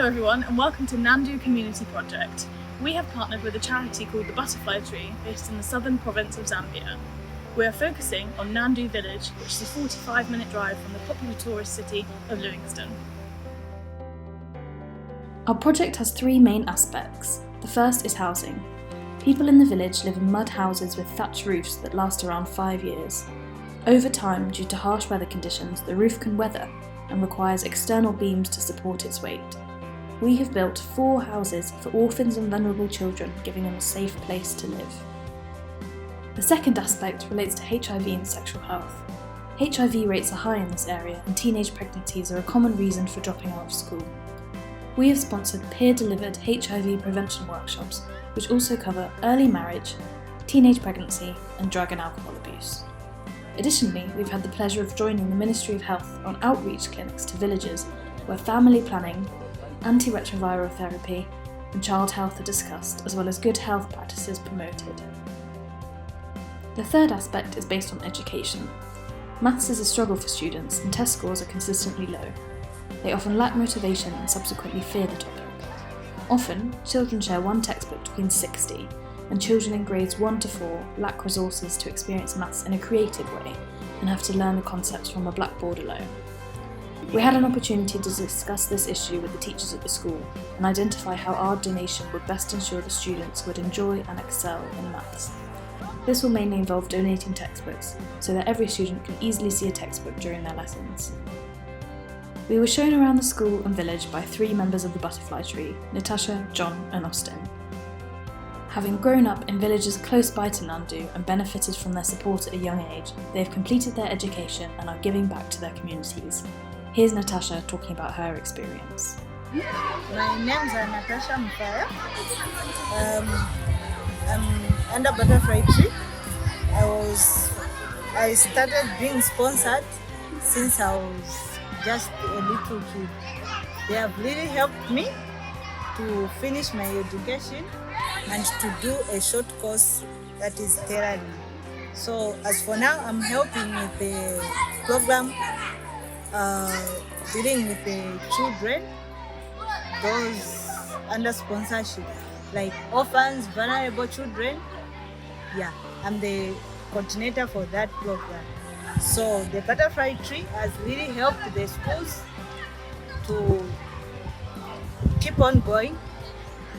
everyone, and welcome to Nandu Community Project. We have partnered with a charity called the Butterfly Tree based in the southern province of Zambia. We are focusing on Nandu village, which is a 45-minute drive from the popular tourist city of Livingstone. Our project has three main aspects. The first is housing. People in the village live in mud houses with thatched roofs that last around 5 years. Over time, due to harsh weather conditions, the roof can weather and requires external beams to support its weight. We have built 4 houses for orphans and vulnerable children, giving them a safe place to live. The second aspect relates to HIV and sexual health. HIV rates are high in this area, and teenage pregnancies are a common reason for dropping out of school. We have sponsored peer-delivered HIV prevention workshops, which also cover early marriage, teenage pregnancy, and drug and alcohol abuse. Additionally, we've had the pleasure of joining the Ministry of Health on outreach clinics to villages where family planning, antiretroviral therapy, and child health are discussed, as well as good health practices promoted. The third aspect is based on education. Maths is a struggle for students, and test scores are consistently low. They often lack motivation and subsequently fear the topic. Often, children share one textbook between 60, and children in grades 1 to 4 lack resources to experience maths in a creative way and have to learn the concepts from a blackboard alone. We had an opportunity to discuss this issue with the teachers at the school and identify how our donation would best ensure the students would enjoy and excel in maths. This will mainly involve donating textbooks so that every student can easily see a textbook during their lessons. We were shown around the school and village by 3 members of the Butterfly Tree, Natasha, John and Austin. Having grown up in villages close by to Nandu and benefited from their support at a young age, they have completed their education and are giving back to their communities. Here's Natasha talking about her experience. My name's Natasha Mfaya. I'm under Butterfly Tree. I started being sponsored since I was just a little kid. They have really helped me to finish my education and to do a short course that is tailoring. So as for now, I'm helping with the program dealing with the children, those under sponsorship, like orphans, vulnerable children. Yeah, I'm the coordinator for that program. So the Butterfly Tree has really helped the schools to keep on going.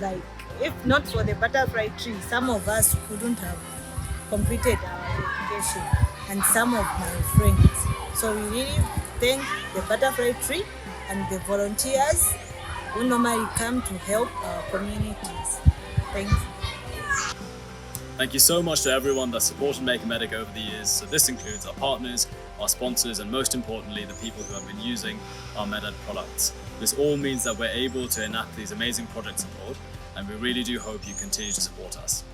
Like, if not for the Butterfly Tree, some of us couldn't have completed our education, and some of my friends. So we really thank the Butterfly Tree and the volunteers who normally come to help our communities. Thank you. Thank you so much to everyone that supported Make a Medic over the years. So this includes our partners, our sponsors, and most importantly, the people who have been using our MedEd products. This all means that we're able to enact these amazing projects abroad, and we really do hope you continue to support us.